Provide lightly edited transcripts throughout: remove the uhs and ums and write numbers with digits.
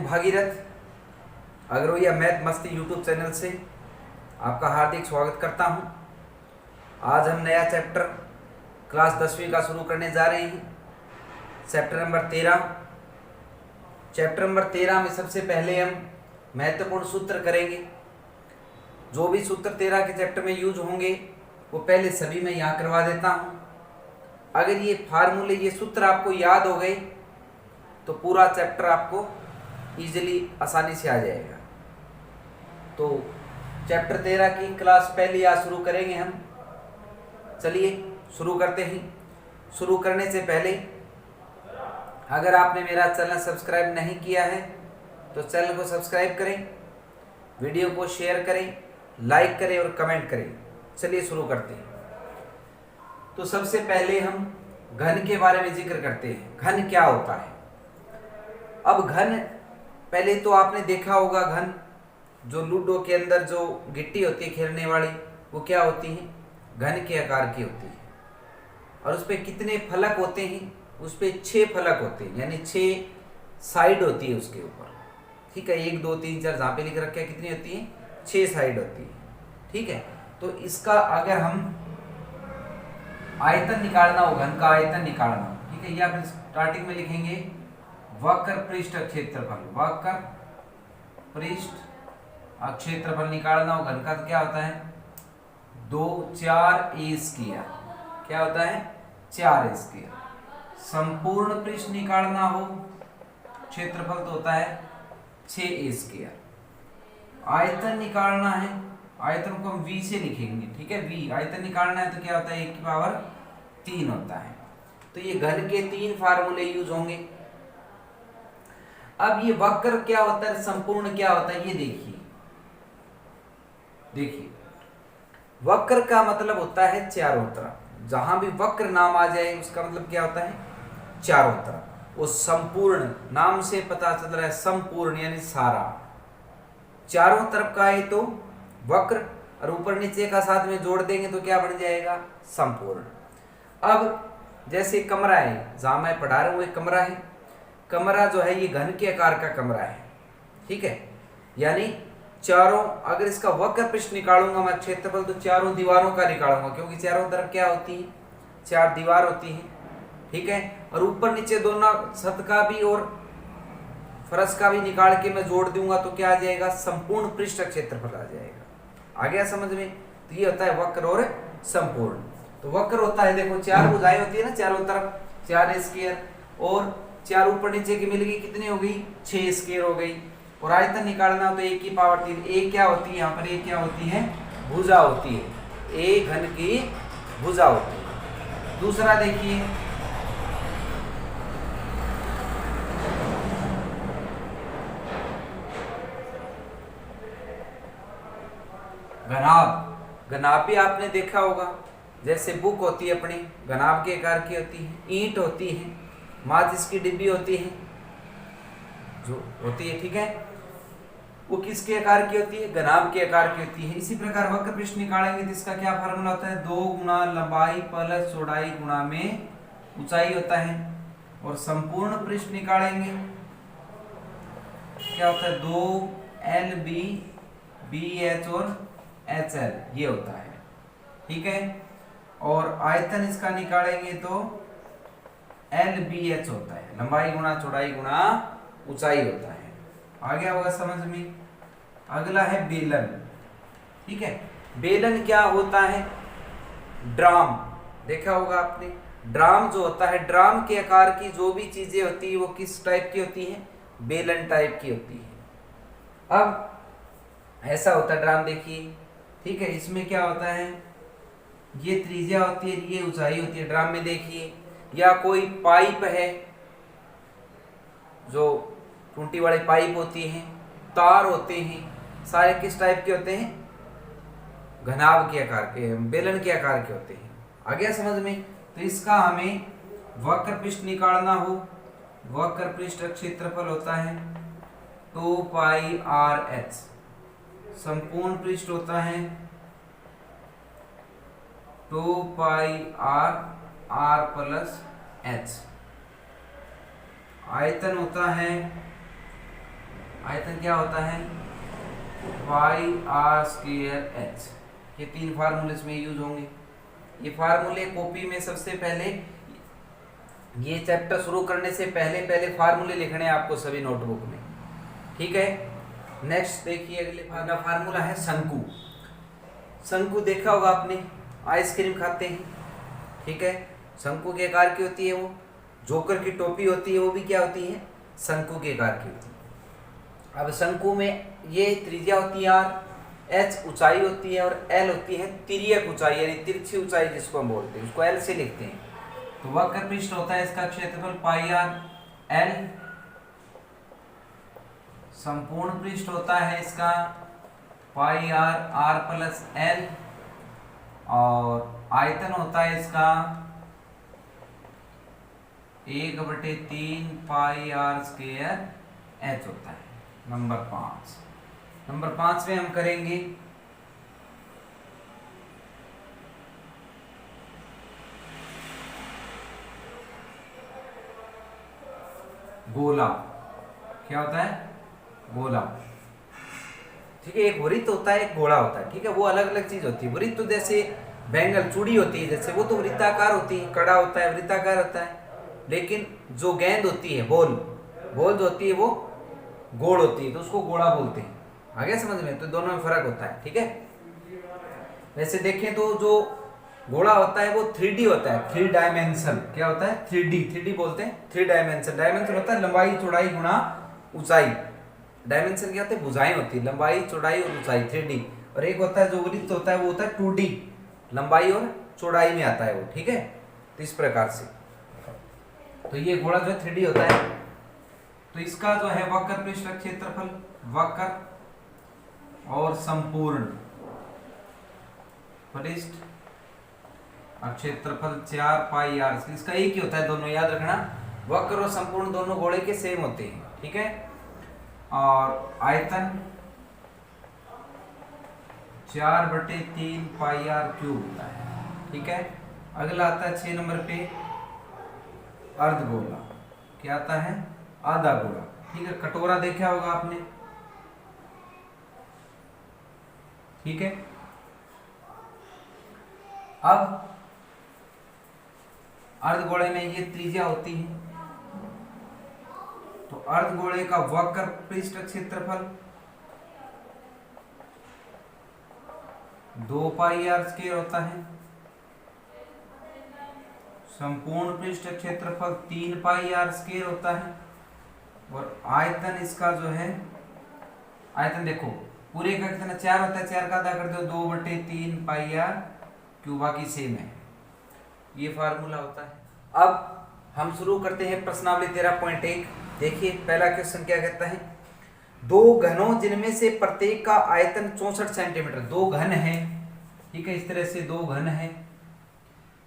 हूं भागीरथ, अग्रवैया मैथ मस्ती YouTube channel से आपका हार्दिक स्वागत करता हूं। आज हम नया चैप्टर क्लास 10वीं का शुरू करने जा रहे हैं। Chapter number 13। चैप्टर नंबर 13 में सबसे पहले हम महत्वपूर्ण सूत्र करेंगे। जो भी सूत्र 13 के चैप्टर में यूज होंगे वो पहले सभी मैं यहाँ करवा देता हूँ। अगर ये फार्मूले, ये सूत्र आपको याद हो गए तो पूरा चैप्टर आपको इजीली आसानी से आ जाएगा। तो चैप्टर 13 की क्लास पहली आज शुरू करेंगे हम। चलिए शुरू करते हैं। शुरू करने से पहले अगर आपने मेरा चैनल सब्सक्राइब नहीं किया है तो चैनल को सब्सक्राइब करें, वीडियो को शेयर करें, लाइक करें और कमेंट करें। चलिए शुरू करते हैं। तो सबसे पहले हम घन के बारे में जिक्र करते हैं। घन क्या होता है? अब घन, पहले तो आपने देखा होगा घन, जो लूडो के अंदर जो गिट्टी होती है खेलने वाली, वो क्या होती है? घन के आकार की होती है। और उस पर कितने फलक होते हैं? उस पर 6 फलक होते हैं, यानी 6 साइड होती है उसके ऊपर। ठीक है, 1 2 3 4 जहाँ पे लिख रखे हैं कितनी होती है? 6 साइड होती है। ठीक है, तो इसका अगर हम आयतन निकालना हो, घन का आयतन निकालना, ठीक है, ये आप स्टार्टिंग में लिखेंगे वक्र पृष्ठ क्षेत्रफल। वक्र पृष्ठ क्षेत्रफल निकालना हो घन का तो क्या होता है? 2 4 a स्क्वायर। क्या होता है? 4 a स्क्वायर। संपूर्ण पृष्ठ निकालना हो क्षेत्रफल तो होता है 6 a स्क्वायर। आयतन निकालना है, आयतन को हम v से लिखेंगे। ठीक है, v आयतन निकालना है तो क्या होता है? 1 की पावर 3 होता है। तो ये घन के 3 फार्मूले यूज होंगे। अब ये वक्र क्या होता है, संपूर्ण क्या होता है, ये देखिए वक्र का मतलब होता है चारों तरफ। जहां भी वक्र नाम आ जाए उसका मतलब क्या होता है? चारों तरफ। वो संपूर्ण, नाम से पता चल रहा है संपूर्ण यानी सारा, चारों तरफ का है तो वक्र, और ऊपर नीचे का साथ में जोड़ देंगे तो क्या बन जाएगा? संपूर्ण। अब जैसे कमरा है, जहां मैं पढ़ा रहा हूं एक कमरा है। कमरा जो है ये घन के आकार का कमरा है। ठीक है, यानी चारों, अगर इसका वक्र पृष्ठ निकालूंगा मैं क्षेत्रफल तो चारों दीवारों का निकालूंगा, क्योंकि चारों तरफ क्या होती है? 4 दीवार होती है। ठीक है, और ऊपर नीचे दोनों छत का भी और फर्श का भी निकाल के मैं जोड़ दूंगा तो क्या आ जाएगा? संपूर्ण पृष्ठ क्षेत्रफल आ जाएगा। आ गया समझ में? तो ये होता है वक्र और संपूर्ण। तो वक्र होता है, देखो 4 भुजाएं होती है ना चारों तरफ, 4 स्क्वायर, और 4 ऊपर नीचे की मिल गई, कितनी हो गई? 6 स्क्वायर हो गई। और आयतन निकालना हो तो 1 की पावर 3। ए क्या होती है यहाँ पर? ए क्या होती है? भुजा होती है। ए घन की भुजा होती है। दूसरा देखिए, घनाभ। घनाभ भी आपने देखा होगा, जैसे बुक होती है अपनी, घनाभ के आकार की होती है। ईंट होती है, माचिस की डिब्बी होती है जो होती है, ठीक है, वो किसके आकार की होती है? घनाभ के आकार की होती है। इसी प्रकार वक्र पृष्ठ निकालेंगे तो इसका क्या फार्मूला होता है? 2 गुना लंबाई प्लस चौड़ाई गुना में ऊंचाई होता है। और संपूर्ण पृष्ठ निकालेंगे क्या होता है? 2 LB BH और HL ये होता है। ठीक है, और आयतन इसका निकालेंगे तो LBH होता है, लंबाई गुना चौड़ाई गुना ऊंचाई होता है। आ गया होगा समझ में? अगला है बेलन। ठीक है, बेलन क्या होता है? ड्राम देखा होगा आपने। ड्राम जो होता है, ड्राम के आकार की जो भी चीजें होती है वो किस टाइप की होती है? बेलन टाइप की होती है। अब ऐसा होता है ड्राम, देखिए। ठीक है, इसमें क्या होता है? ये त्रिज्या होती है, ये ऊंचाई होती है ड्राम में, देखिए। या कोई पाइप है, जो टूटी वाली पाइप होती है, तार होते हैं, सारे किस टाइप के होते हैं? घनाभ के आकार के, बेलन के आकार के होते हैं। आ गया समझ में? तो इसका हमें वक्र पृष्ठ निकालना हो, वक्र पृष्ठ क्षेत्रफल होता है 2πRh। संपूर्ण पृष्ठ होता है 2πr प्लस h। आयतन होता है आयतन क्या होता है, पाई आर स्क्वायर एच। ये 3 फार्मूले इसमें यूज होंगे। ये फार्मूले कॉपी में सबसे पहले, ये चैप्टर शुरू करने से पहले पहले फार्मूले लिखने हैं आपको सभी नोटबुक में, ठीक है। नेक्स्ट देखिए, अगला फार्मूला है शंकु। शंकु देखा होगा आपने, आइसक्रीम खाते हैं, ठीक है। शंकु के आकार की होती है वो, जोकर की टोपी होती है वो भी क्या होती है, शंकु के आकार की होती है। अब शंकु में ये त्रिज्या होती है आर, एच ऊंचाई होती है और एल होती है तिर्यक ऊंचाई यानी तिरछी ऊंचाई जिसको हम बोलते हैं, उसको एल से लिखते हैं। तो वक्र पृष्ठ होता है इसका क्षेत्रफल पाई आर एल, संपूर्ण पृष्ठ होता है इसका पाई आर आर प्लस एल, और आयतन होता है इसका 1/3 पाई आर स्क्वायर एच होता है। नंबर 5 में हम करेंगे गोला। क्या होता है, गोला, ठीक है। एक वृत्त होता है, एक गोला होता है, ठीक है। वो अलग अलग चीज होती है। वृत्त तो जैसे बैंगल चूड़ी होती है, जैसे वो तो वृत्ताकार होती है, कड़ा होता है, वृत्ताकार होता है। लेकिन जो गेंद होती है, बॉल जो होती है वो गोल होती है, तो उसको गोला बोलते हैं। आगे समझ में, तो दोनों में फर्क होता है, ठीक है। वैसे देखें तो जो गोला होता है वो 3D होता है, 3 डायमेंशन। क्या होता है, 3D बोलते हैं, 3 डायमेंशन। डायमेंशन होता है लंबाई चौड़ाई गुणा ऊंचाई। डायमेंशन क्या होते हैं, भुजाएं होती है, लंबाई चौड़ाई और ऊंचाई 3D। और एक होता है जो वृत्त होता है वो होता है 2D, लंबाई और चौड़ाई में आता है वो, ठीक है। तो इस प्रकार से, तो ये गोला जो है 3D होता है। तो इसका जो है वक्र पृष्ठ क्षेत्रफल, वक्र और संपूर्ण पृष्ठ क्षेत्रफल 4 पाई आर। इसका एक ही होता है, दोनों याद रखना, वक्र और संपूर्ण दोनों गोले के सेम होते हैं, ठीक है। और आयतन 4/3 पाई आर क्यूब होता है, ठीक है। अगला आता है 6 नंबर पे अर्धगोला। क्या आता है, आधा गोला, ठीक है। कटोरा देखा होगा आपने, ठीक है। अब अर्धगोले में ये त्रिज्या होती है, तो अर्धगोले का वक्र पृष्ठ क्षेत्रफल 2 पाई आर स्क्वायर होता है, संपूर्ण पृष्ठ क्षेत्रफल 3 पाई आर स्क्वायर होता है, और आयतन इसका जो है, आयतन देखो पूरे का कितना 4 होता है, 4 का आधा कर दो 2/3 पाई आर क्यों, बाकी सेम है। ये फार्मूला होता है। अब हम शुरू करते हैं प्रश्नावली 13.1। देखिए पहला क्वेश्चन क्या कहता है, दो घनों जिनमें से प्रत्येक का आयतन 64 सेंटीमीटर। दो घन है, ठीक है, इस तरह से दो घन है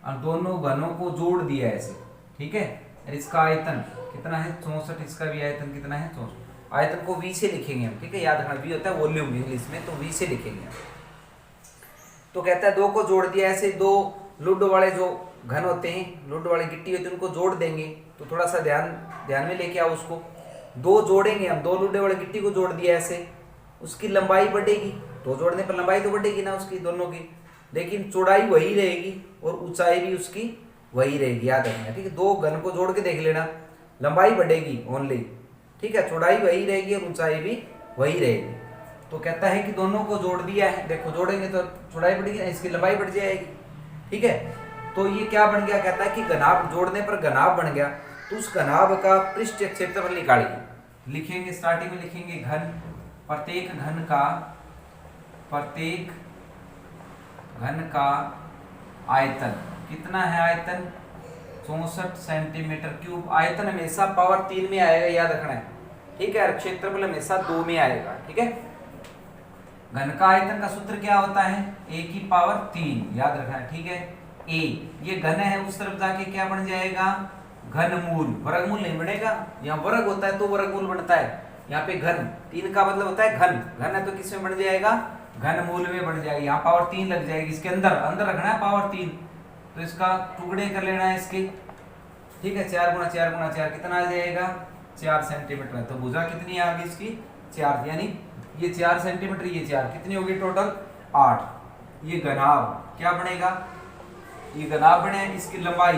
और दोनों घनों को जोड़ दिया ऐसे, ठीक है। और इसका आयतन कितना है 64, इसका भी आयतन कितना है 64। आयतन को V से लिखेंगे हम, ठीक है, याद रखना V होता है वॉल्यूम इंग्लिश में, तो V से लिखेंगे। तो कहता है दो को जोड़ दिया ऐसे, दो लुड वाले जो घन होते हैं, लुड वाली गिट्टी होती है, उनको जोड़ देंगे। तो थोड़ा सा ध्यान में लेके आओ उसको। दो जोड़ेंगे हम, दो लुडे वाली गिट्टी को जोड़ दिया ऐसे, उसकी लंबाई बढ़ेगी, दो जोड़ने पर लंबाई तो बढ़ेगी ना उसकी दोनों की, लेकिन चौड़ाई वही रहेगी और ऊंचाई भी उसकी वही रहेगी, याद रखना, ठीक है। दो घन को जोड़ के देख लेना, लंबाई बढ़ेगी ओनली, ठीक है, चौड़ाई वही रहेगी और ऊंचाई भी वही रहेगी। तो कहता है कि दोनों को जोड़ दिया है, देखो जोड़ेंगे तो चौड़ाई बढ़ेगी ना, इसकी लंबाई बढ़ जाएगी, ठीक है। तो ये क्या बन गया, कहता है कि घनाभ जोड़ने पर घनाभ बन गया, तो उस घनाभ का पृष्ठ क्षेत्रफल निकालिए। लिखेंगे, स्टार्टिंग में लिखेंगे घन, प्रत्येक घन का आयतन कितना है, आयतन 64 सेंटीमीटर क्यूब। आयतन हमेशा पावर 3 में आएगा, याद रखना है, ठीक है। और क्षेत्रफल हमेशा 2 में आएगा, ठीक है। घन का आयतन का सूत्र क्या होता है, a की पावर 3, याद रखना है, ठीक है। a ये घन है, उस तरफ जाके क्या बन जाएगा, घनमूल। वर्गमूल नहीं बनेगा, यहाँ वर्ग होता है तो वर्गमूल बनता है, यहाँ पे घन 3 का मतलब होता है घन, घन है तो किस में बन जाएगा, घनमूल में बन जाएगी। यहाँ पावर 3 लग जाएगी, इसके अंदर रखना है पावर 3, तो इसका टुकड़े कर लेना है इसके, ठीक है। 4 × 4 × 4 कितना आ जाएगा, 4 सेंटीमीटर है। तो भुजा कितनी आ गई इसकी, 4, यानी ये 4 सेंटीमीटर, ये 4, कितनी होगी टोटल 8। ये घनाभ क्या बनेगा, ये घनाभ बने, इसकी लंबाई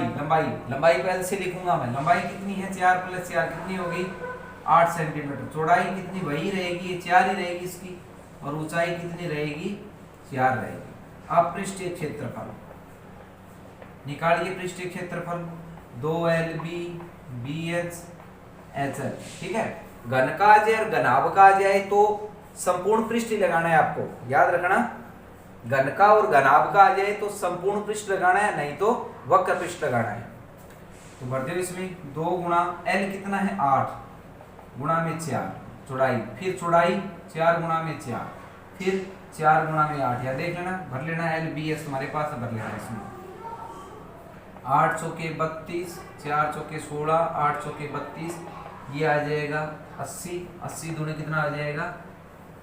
को L से लिखूंगा मैं। लंबाई कितनी है 4 + 4 कितनी हो गई 8 सेंटीमीटर। चौड़ाई कितनी वही रहेगी, ये 4 ही रहेगी इसकी, और ऊंचाई कितनी रहेगी 4 रहेगी। अब पृष्ठीय क्षेत्रफल निकालिए, पृष्ठीय क्षेत्रफल 2LB BH HL, ठीक है। घन का आ जाए और घनाभ का आ जाए तो संपूर्ण पृष्ठ लगाना है आपको, याद रखना। घन का और घनाभ का आ जाए तो संपूर्ण पृष्ठ लगाना है, नहीं तो वक्र पृष्ठ लगाना है। तो भर दो इसमें 2 गुणा L कितना है 8 गुणा में 4 चौड़ाई, फिर चौड़ाई 4 गुणा में 4, फिर 4 गुणा में 8, या देख लेना, भर लेना LBS तुम्हारे पास भर लेना इसमें। 8 चौके 32, 4 चौके 16, 8 चौके 32, ये आ जाएगा 80, 80 दूनी कितना आ जाएगा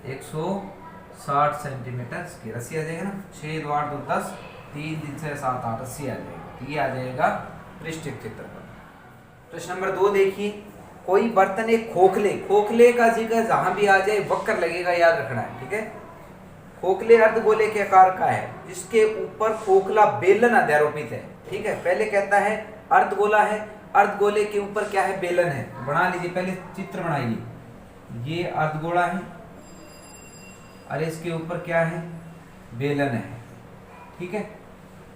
160 सेंटीमीटर स्क्वायर। 80 आ जाएगा ना, 6 2 8 2 10, 3 3 6 7 8, 80 आ जाएगा। तो ये आ जाएगा पृष्ठीय क्षेत्रफल। प्रश्न नंबर 2 देखिए, कोई बर्तन एक खोखले का जगह जहां भी आ जाए वक्र लगेगा, याद रखना है, ठीक है। खोखले अर्धगोले के आकार का है, जिसके ऊपर खोखला बेलन अध्यारोपित है, ठीक है। पहले कहता है अर्धगोला है, अर्धगोले के ऊपर क्या है बेलन है। बना लीजिए, पहले चित्र बनाइए, ये अर्धगोला है और इसके ऊपर क्या है बेलन है, ठीक है।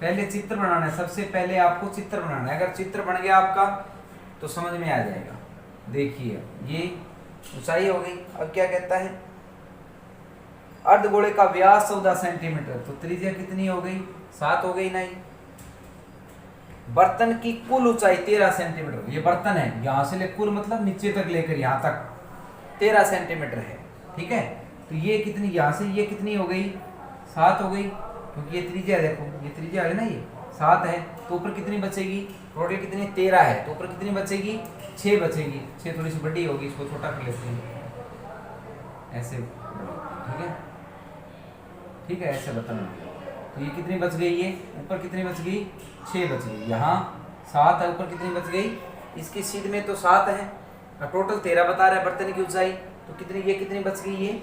पहले चित्र बनाना है, सबसे पहले आपको चित्र बनाना है। अगर चित्र बन गया आपका तो समझ में आ जाएगा। देखिए ये ऊंचाई हो गई। अब क्या कहता है, अर्धगोले का व्यास 14 सेंटीमीटर, तो त्रिज्या कितनी हो गई 7 हो गई। नहीं, बर्तन की कुल ऊंचाई 13 सेंटीमीटर, ये बर्तन है, यहां से ले कुल मतलब नीचे तक लेकर यहां तक 13 सेंटीमीटर है, ठीक है। तो ये कितनी, यहां से ये कितनी हो गई 7 हो गई, क्योंकि ये त्रिज्या देखो, ये त्रिज्या है ना, ये 7 है, तो ऊपर कितनी बचेगी टोटल कितनी 13 है, तो ऊपर कितनी बचेगी 6 बचेगी। 6 थोड़ी सी बड़ी होगी, इसको छोटा कर लेते हैं ऐसे, ठीक है, ठीक है, ऐसे बताना। तो ये कितनी बच गई, ये ऊपर कितनी बच गई 6 बच गई, यहाँ 7 है, ऊपर कितनी बच गई, इसकी सीध में तो 7 है और टोटल 13 बता रहा है बर्तन की ऊंचाई, तो कितनी, ये कितनी बच गई, ये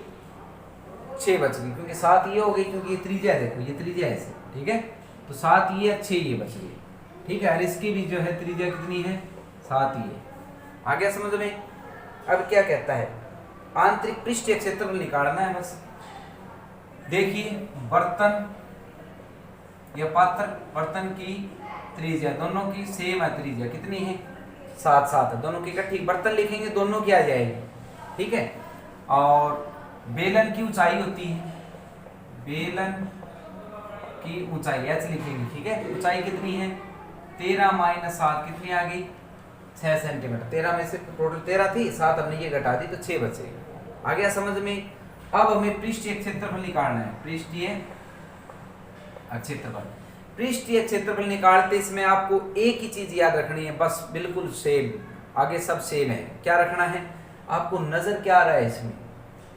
6 बच गई, क्योंकि 7 ये हो गई, क्योंकि ये त्रिज्या देखो, ये त्रिज्या ऐसे, ठीक है। तो 7 ये 6 ये बच गई, ठीक है। और इसकी भी जो है त्रिज्या कितनी है 7 ये। आ गया समझ में। अब क्या कहता है, आंतरिक पृष्ठीय क्षेत्रफल निकालना है बस। देखिए बर्तन या पात्र, बर्तन की त्रिज्या दोनों की सेम है, त्रिज्या कितनी है 7 7 है, दोनों की इकट्ठी। बर्तन लिखेंगे दोनों की आ जाएगी, ठीक है। और बेलन की ऊंचाई होती है, बेलन की ऊंचाई h लिखेंगे, ठीक है। ऊंचाई कितनी है 13 - 7 कितनी आ गई 6 सेंटीमीटर। 13 में से टोटल 13 थी, 7 हमने ये घटा दी तो 6 बचे। आ गया समझ में। अब हमें पृष्ठीय क्षेत्रफल निकालना है, पृष्ठीय क्षेत्रफल। पृष्ठीय क्षेत्रफल निकालते इसमें आपको एक ही चीज याद रखनी है, बस बिल्कुल सेम, आगे सब सेम है। क्या रखना है आपको, नजर क्या आ रहा है इसमें,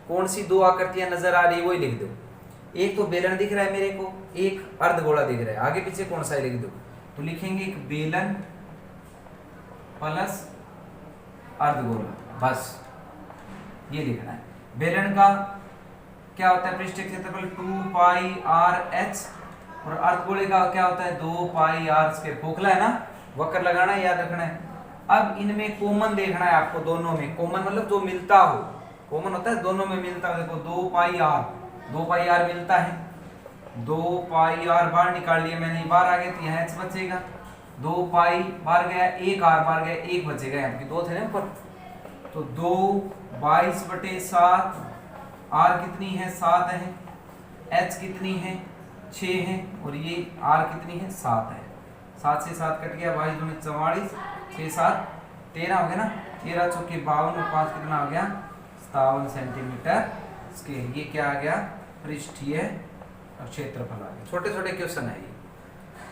कौन सी 2 आकृतियां नजर आ रही है वही लिख दो। एक तो बेलन दिख रहा है मेरे को, एक अर्धगोला दिख रहा है, आगे पीछे कौन सा है लिख दो। तो लिखेंगे एक बेलन प्लस अर्धगोला, बस ये लिखना है। बेलन का क्या होता है पृष्ठीय क्षेत्रफल 2πr/h, और अर्धगोले का क्या होता है 2πr²। खोखला है ना, वक्र लगाना है, याद रखना है। अब इनमें कॉमन देखना है आपको, दोनों में कॉमन मतलब जो मिलता हो, कॉमन होता है दोनों में मिलता है। देखो 2πr मिलता है, 2πr बाहर निकाल लिया मैंने, बाहर आ गया तो यहाँ h बचेगा, 2π बाहर गया, 1r बाहर गया, 1 बचेगा, यहाँ पे 2 थे ना ऊपर, तो 2 22/7, r कितनी है 7 है, h कितनी है 6 है, और ये r कितनी है 7 है। 7 से 7 कट गया, 22 दूनी 44, 6 7 13 हो गया ना, 13 चौके 52 और 5 कितना आ गया 57 सेंटीमीटर स्क्वायर। ये क्या आ गया पृष्ठीय क्षेत्रफल आ गया। छोटे छोटे क्वेश्चन है ये,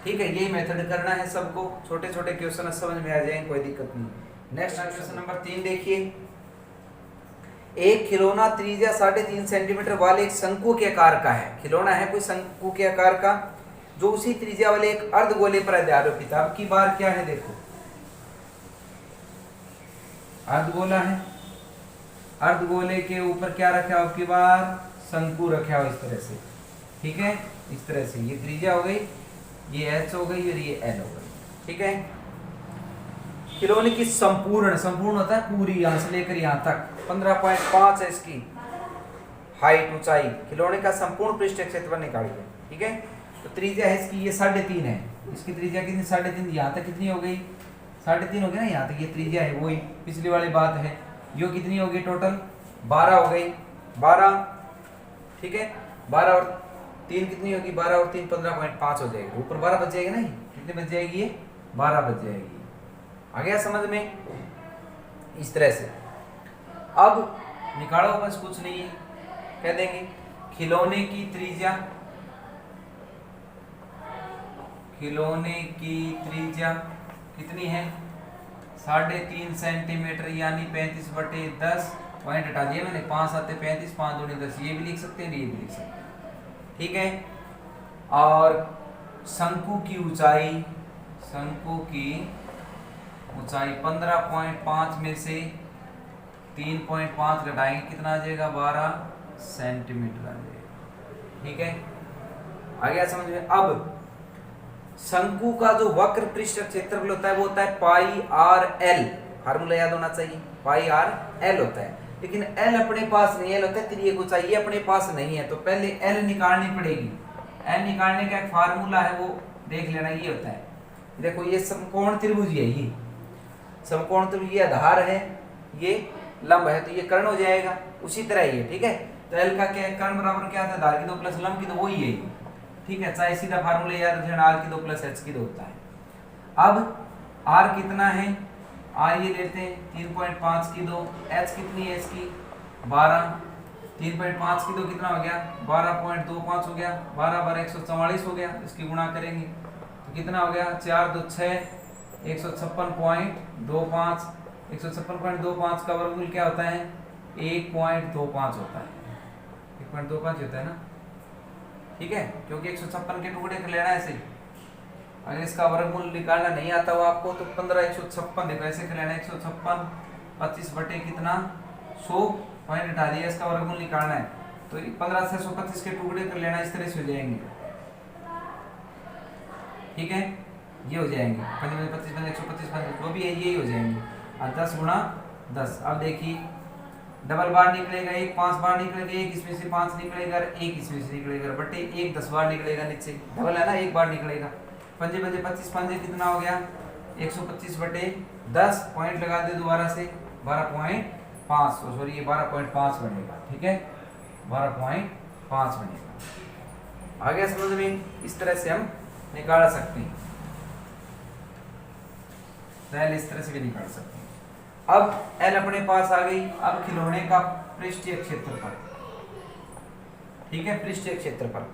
ठीक है। यही मेथड करना है सबको, छोटे छोटे क्वेश्चन समझ में आ जाएंगे, कोई दिक्कत नहीं। नेक्स्ट क्वेश्चन नंबर 3 देखिए, एक खिलौना त्रिज्या 3.5 सेंटीमीटर वाले एक शंकु के आकार का है। खिलौना है कोई शंकु के आकार का, जो उसी त्रिज्या वाले एक अर्धगोले पर आरोपित है। अब की बार क्या है देखो, अर्धगोला है, अर्धगोले के ऊपर क्या रखा हो आपकी बार, शंकु रखा हो इस तरह से, ठीक है, इस तरह से। ये त्रिज्या हो गई, ये एच हो गई और ये एल हो गई, ठीक है। खिलौने की संपूर्ण, संपूर्ण होता है पूरी, यहां से लेकर यहां तक 15.5 है इसकी हाइट, ऊंचाई। खिलौने का संपूर्ण पृष्ठ क्षेत्रफल निकालिए, ठीक है। तो त्रिज्या है इसकी ये 3.5 है, इसकी त्रिज्या कितनी 3.5, यहाँ तक कितनी हो गई 3.5 हो गई ना, यहाँ तक ये त्रिज्या है, वही पिछली वाली बात है। यो कितनी हो गई टोटल 12 हो गई, 12, ठीक है। 12 और 3 कितनी होगी, 12 और 3 15.5 हो जाएगी, ऊपर 12 बच जाएगी नहीं, कितनी बच जाएगी ये 12 बच जाएगी। आ गया समझ में, इस तरह से। अब निकालो, बस कुछ नहीं है, कह देंगे खिलौने की त्रिज्या, खिलौने की त्रिज्या कितनी है 3.5 सेंटीमीटर, यानी 35/10। पॉइंट हटा दिया मैंने, 5 आते 35, 5 दूनी 10, ये भी लिख सकते हैं, ये भी लिख सकते हैं, ठीक है। और शंकु की ऊंचाई, शंकु की ऊंचाई 15.5 में से 3.5 घटाएंगे, कितना आ जाएगा 12 सेंटीमीटर आ जाएगा, ठीक है। आ गया समझ में। अब शंकु का जो वक्र पृष्ठ क्षेत्रफल होता है वो होता है पाई आर एल, फार्मूला याद होना चाहिए, पाई आर एल होता है। लेकिन एल अपने पास नहीं है, एल होता है त्रिज्या ऊंचाई, ये अपने पास नहीं है, तो पहले एल निकालनी पड़ेगी। एल निकालने का एक फार्मूला है, वो देख लेना, ये होता है, देखो ये समकोण त्रिभुज है, ये समकोण त्रिभुज, ये आधार है, ये लंब है, तो ये कर्ण हो जाएगा, उसी तरह ही है, ठीक है। तो एल का क्या, कर्ण बराबर क्या था, आधार की 2 प्लस लंब की 2, वही है, ठीक है। चाहे सीधा फार्मूला याद रखना, आर की 2 प्लस एच की 2 होता है। अब आर कितना है, आर ये लेते हैं 3.5 की 2, एच कितनी है इसकी 12, 3.5 की 2 कितना हो गया 12.25 हो गया, 12 बार 144 हो गया, इसकी गुणा करेंगे तो कितना हो गया 4 2 6, 156.25, 156.25 का वर्गमूल क्या होता है 1.25 होता है, 1.25 होता है ना, ठीक है, क्योंकि 156 के टुकड़े कर लेना ऐसे। अगर इसका वर्गमूल निकालना नहीं आता हो आपको तो 15 156 देखो ऐसे कर लेना, 156 25 बटे कितना 100 पॉइंट हटा दिया, इसका वर्गमूल निकालना है तो 15 से 125 के टुकड़े कर लेना, इस तरह से हो जाएंगे, ठीक है, ये हो जाएंगे 25 25 125 जो भी है ये हो जाएंगे, और 10 गुणा 10। अब देखिए डबल बार निकलेगा, एक 5 बार निकलेगा, एक इसमें से 5 निकलेगा, एक इसमें से निकलेगा, बटे एक 10 बार निकलेगा, नीचे डबल है ना, एक बार निकलेगा, 5 बजे 25 5 कितना हो गया 125 बटे 10, पॉइंट लगा दे दोबारा से 12.5, सॉरी ये 12.5 बनेगा, ठीक है 12.5 बनेगा। आ गया समझ में, इस तरह से हम निकाल सकते हैं, इस तरह से भी निकाल सकते हैं। अब एल अपने पास आ गई, अब खिलौने का पृष्ठीय क्षेत्रफल, ठीक है, पृष्ठीय क्षेत्रफल।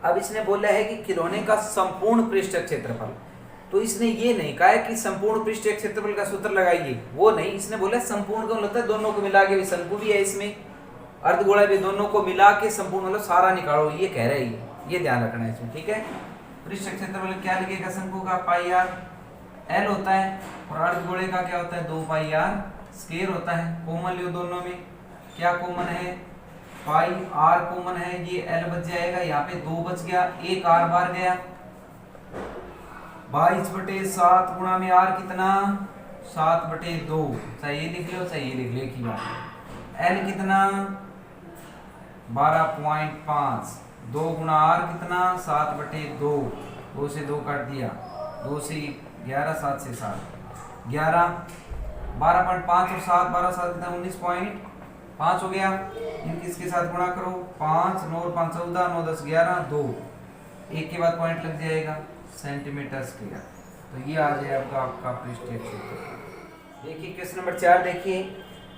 अब इसने बोला है कि खिलौने का संपूर्ण पृष्ठीय क्षेत्रफल, तो इसने ये नहीं कहा है कि संपूर्ण पृष्ठीय क्षेत्रफल का सूत्र लगाइए, वो नहीं, इसने बोला संपूर्ण का मतलब दोनों को मिला के, शंकु भी है इसमें, अर्धगोला भी, दोनों को मिला के संपूर्ण मतलब सारा निकालो, ये कह रहे हैं, ये ध्यान रखना है इसमें, ठीक है। पृष्ठीय क्षेत्रफल क्या लगेगा, शंकु का पाई आर एल होता है, और अर्धगोले का क्या होता है 2 पाई आर स्क्वायर होता है। कॉमन लियो दोनों में, क्या कॉमन है पाई आर कॉमन है, ये एल बच जाएगा, यहाँ पे 2 बच गया, एक आर बार गया, 22/7 गुणा में आर कितना 7/2, चाहे ये लिख लो चाहे ये लिख लो, एक ही बात। एल कितना 12.5, 2 गुणा आर कितना 7/2, 2 से 2 काट दिया, 2 से 11, 7 से 7 11, 12.5 और 7 12 7 कितना 19.5 हो गया, इन किसके साथ गुणा करो 5 9 और 5 14, 9 10 11 2, एक के बाद पॉइंट लग जाएगा सेंटीमीटर स्क्वायर, तो ये आ जाएगा आपका पृष्ठीय क्षेत्रफल। देखिए क्वेश्चन नंबर 4 देखिए,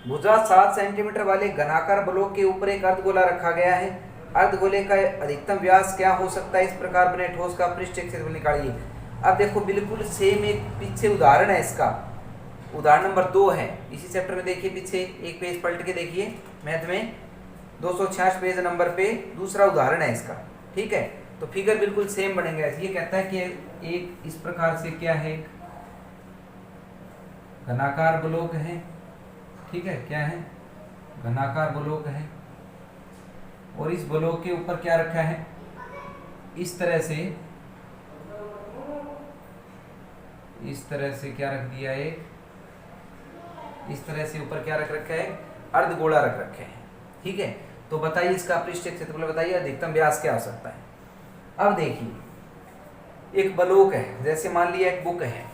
भुजा 7 सेंटीमीटर वाले घनाकार ब्लॉक के ऊपर एक अर्धगोला रखा गया है, अर्धगोले का अधिकतम व्यास क्या हो सकता है, इस प्रकार बने ठोस का पृष्ठीय क्षेत्रफल निकालिए। अब देखो बिल्कुल सेम एक पीछे उदाहरण है इसका, उदाहरण नंबर 2 है इसी चैप्टर में, देखिए पीछे एक पेज पलट के देखिए, मैथ में 266 पेज नंबर पे दूसरा उदाहरण है इसका, ठीक है। तो फिगर बिल्कुल सेम बनेंगे, ये कहता है कि एक इस प्रकार से क्या है घनाकार ब्लॉक है, ठीक है, क्या है, घनाकार ब्लॉक है। और इस ब्लॉक के ऊपर क्या रखा है, इस तरह से क्या रख दिया है, इस तरह से ऊपर क्या रख रखा है, अर्धगोला रख रखे हैं। ठीक है, तो बताइए इसका पृष्ठीय क्षेत्रफल बताइए, अधिकतम व्यास क्या हो सकता है। अब देखिए एक ब्लॉक है, जैसे मान लिया एक बुक है,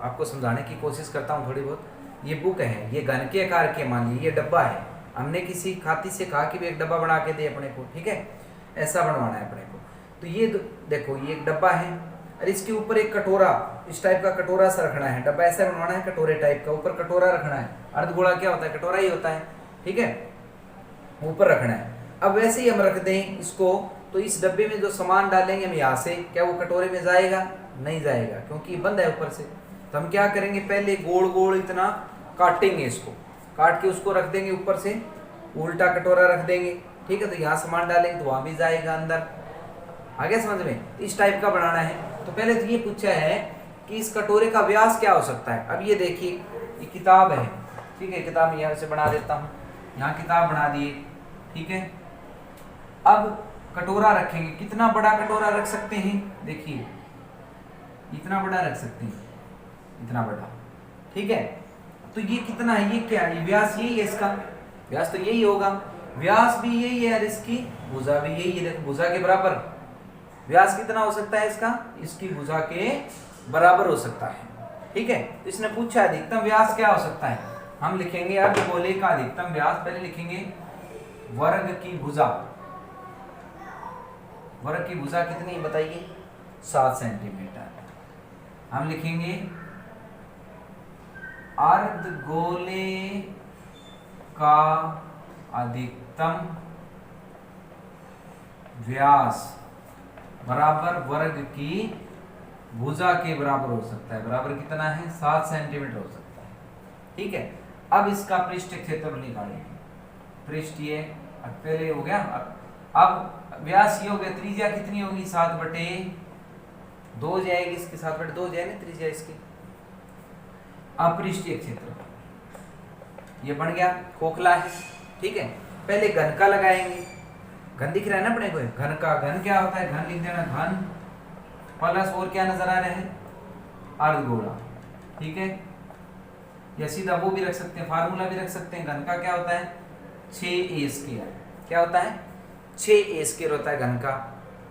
आपको समझाने की कोशिश करता हूँ थोड़ी बहुत। ये बुक है, ये घन के आकार के, मान लीजिए ये डब्बा है, हमने किसी खाती से कहा कि भी एक डब्बा बना के दे अपने को, ठीक है, ऐसा बनवाना है अपने को। तो ये देखो ये एक डब्बा है और इसके ऊपर एक कटोरा, इस टाइप का कटोरा सा रखना है, डब्बा ऐसा बनवाना है कटोरे टाइप का, ऊपर कटोरा रखना है। अर्धगोला क्या होता है, कटोरा ही होता है, ठीक है, ऊपर रखना है। अब वैसे ही हम रख दें इसको, तो इस डब्बे में जो सामान डालेंगे हम यहाँ से, क्या वो कटोरे में जाएगा, नहीं जाएगा, क्योंकि बंद है ऊपर से। तो हम क्या करेंगे, पहले गोल गोल इतना काटेंगे, इसको काट के उसको रख देंगे ऊपर से, उल्टा कटोरा रख देंगे, ठीक है, तो यहाँ सामान डालेंगे तो वहां भी जाएगा अंदर। आगे समझ में, इस टाइप का बनाना है। तो पहले तो ये पूछा है कि इस कटोरे का व्यास क्या हो सकता है। अब ये देखिए ये किताब है, ठीक है, किताब यहाँ से बना देता हूँ, यहाँ किताब बना दिए, ठीक है। अब कटोरा रखेंगे, कितना बड़ा कटोरा रख सकते हैं, देखिए इतना बड़ा रख सकते हैं, इतना बड़ा, ठीक है। तो ये कितना है, ये क्या है, व्यास यही है, इसका व्यास तो यही होगा, व्यास भी यही है और इसकी भुजा भी यही है। देखो भुजा के बराबर व्यास कितना हो सकता है इसका, इसकी भुजा के बराबर हो सकता है, ठीक है। तो इसने पूछा अधिकतम व्यास क्या हो सकता है, हम लिखेंगे अर्धगोले का अधिकतम व्यास, पहले लिखेंगे वर्ग की भुजा, वर्ग की भुजा कितनी बताइए, 7 सेंटीमीटर। हम लिखेंगे अर्धगोले का अधिकतम व्यास बराबर वर्ग की भुजा के बराबर हो सकता है, बराबर कितना है, 7 सेंटीमीटर हो सकता है, ठीक है। अब इसका पृष्ठ क्षेत्रफल निकालेंगे, पृष्ठ ये पहले हो गया, अब व्यास ये हो गया, त्रिज्या कितनी होगी, 7/2 जाएगी, इसके 7/2 जाएगी त्रिज्या इसकी। अब पृष्ठीय क्षेत्रफल ये बन गया, खोखला है, ठीक है। पहले घन का लगाएंगे, घन दिख रहा है ना अपने को, घन का, घन क्या होता है, घन लिख देना, घन प्लस और क्या नजर आ रहा है, अर्धगोला, ठीक है। या सीधा वो भी रख सकते हैं, फार्मूला भी रख सकते हैं, घन का क्या होता है, 6a², क्या होता है, 6a² होता है घन का,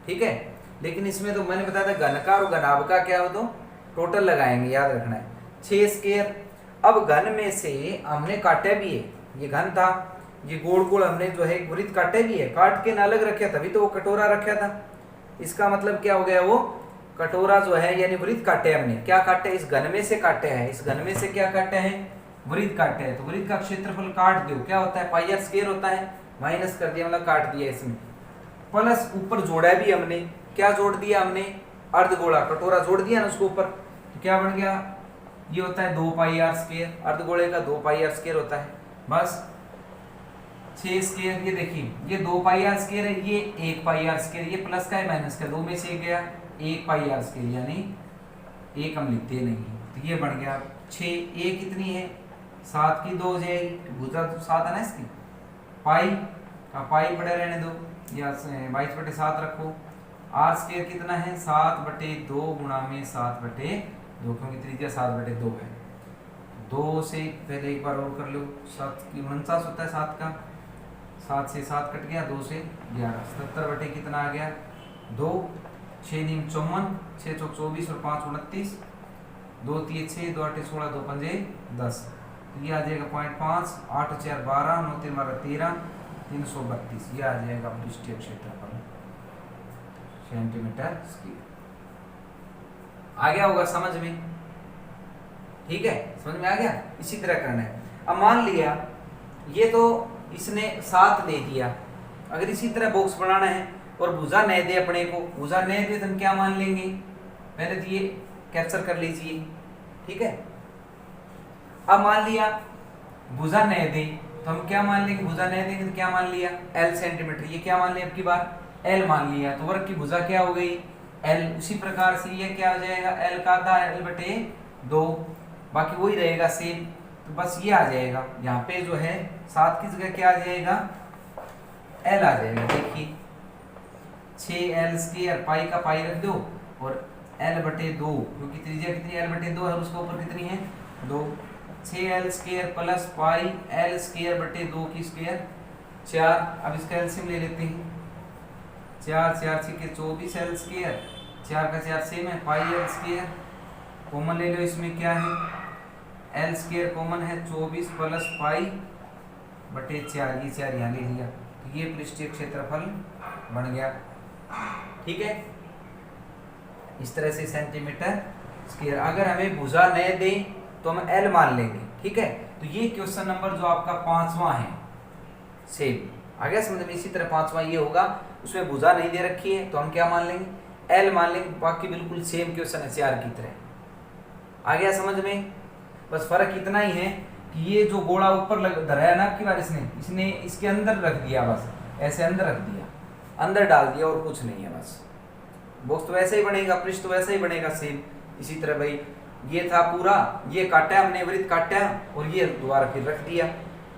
ठीक है। लेकिन इसमें तो मैंने बताया था घन का और घनाभ का क्या हो, तो टोटल लगाएंगे, याद रखना है 6²। अब घन में से हमने काटा भी है, ये घन था, ये गोल गोल हमने जो है वृत्त काटे भी है, काट के न अलग रखा, तभी तो वो कटोरा रखा था। इसका मतलब क्या हो गया, वो कटोरा जो है यानी वृत्त काटे हमने, क्या काटे, इस घन में से काटे हैं, इस घन में से क्या काटे हैं, वृत्त काटे हैं। तो वृत्त का क्षेत्रफल काट दो, क्या होता है, πr² होता है, माइनस कर दिया मतलब काट दिया इसमें, प्लस ऊपर जोड़ा भी हमने, क्या जोड़ दिया हमने, अर्धगोला कटोरा जोड़ दिया ना उसको ऊपर, तो क्या बन गया, ये होता है 2πr², अर्धगोले का 2πr² होता है, बस 6²। ये देखिए ये 2πr² है, ये 1πr², ये प्लस का है माइनस का, दो में से गया 1πr², यानी एक हम लिखते नहीं, तो ये बन गया 6। a कितनी है, 7 की 2 जाएगी, भुजा तो 7 है ना इसकी, पाई का पाई बड़े रहने दो, या 22/7 रखो। r² कितना है, 7/2 गुणा में 7/2, क्योंकि त्रिज्या 7/2 है। 2 से पहले एक बार और कर लो, 7 की 49 होता है 7 का, 7 से 7 कट गया, 2 से 11, 77 कितना आ गया 2, 6 × 9 = 54, 6 × 24 और 5 × 29, 2 × 3 = 6, 2 × 8 = 16, 2 × 5 = 10, तो ये आ जाएगा 0.5, 8 × 4 = 12, 9 × 3 = 13, 332, ये आ जाएगा पृष्ठीय क्षेत्रफल सेंटीमीटर²। आ गया होगा समझ में, ठीक है, समझ में आ गया। इसी तरह करना है। अब मान लिया ये तो इसने 7 दे दिया, अगर इसी तरह बॉक्स बनाना है और भुजा नहीं दे अपने को, भुजा नहीं दे तो हम क्या मान लेंगे, पहले तो ये कैप्चर कर लीजिए, ठीक है। अब मान लिया भुजा नहीं दे तो हम क्या मान लेंगे, भुजा नहीं देंगे तो क्या मान लिया, L सेंटीमीटर, ये क्या मान लिया, अब की बार L मान लिया, तो वर्ग की भुजा क्या हो गई, L। उसी प्रकार से ये क्या हो जाएगा, L का आधा L/2, बाकी वही रहेगा सेम। तो बस ये आ जाएगा। यहाँ पे जो है 7 की जगह क्या आ जाएगा, L आ जाएगा। देखिए 6L² पाई का पाई रख दो और L/2, क्योंकि त्रिज्या कितनी L/2 है और उसके ऊपर कितनी है 2। 6L² प्लस पाई L² की स्क्वायर 4। अब इसका एलसीएम ले लेते हैं। 4 4 6 24 L², 4 का 4 सेम है, पाई L² कॉमन ले लो। इसमें क्या है L² कॉमन है 24 प्लस पाई बटे 4, ये 4 यहाँ ले लिया, तो ये पृष्ठीय क्षेत्रफल बन गया। ठीक है, इस तरह से सेंटीमीटर स्क्वायर। अगर हमें भुजा न दें तो हम L मान लेंगे। ठीक है, तो ये क्वेश्चन नंबर जो आपका 5वां है सेम आ गया समझ में। इसी तरह 5वां ये होगा, उसमें भुजा नहीं दे रखी है तो हम क्या मान लेंगे, L मान लेंगे। बाकी बिल्कुल सेम क्वेश्चन है CR की तरह। आ गया समझ में। बस फर्क इतना ही है कि ये जो गोला ऊपर धराया ना आपकी बार इसने इसके अंदर रख दिया, बस ऐसे अंदर रख दिया, अंदर डाल दिया और कुछ नहीं है। बस बॉक्स तो वैसे ही बनेगा, पृष्ठ तो वैसे ही बनेगा सेम। इसी तरह भाई ये था पूरा, ये काटा हमने, वृत्त काटा और ये दोबारा फिर रख दिया।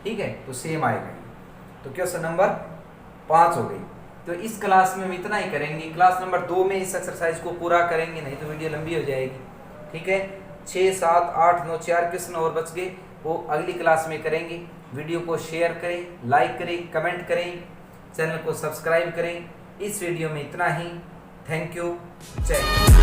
ठीक है, तो सेम आएगा। तो क्वेश्चन नंबर 5 हो गई। तो इस क्लास में हम इतना ही करेंगे। क्लास नंबर 2 में इस एक्सरसाइज को पूरा करेंगे, नहीं तो वीडियो लंबी हो जाएगी। ठीक है, 6 7 8 9 4 क्वेश्चन और बच गए, वो अगली क्लास में करेंगे। वीडियो को शेयर करें, लाइक करें, कमेंट करें, चैनल को सब्सक्राइब करें। इस वीडियो में इतना ही। Thank you. जय हिंद।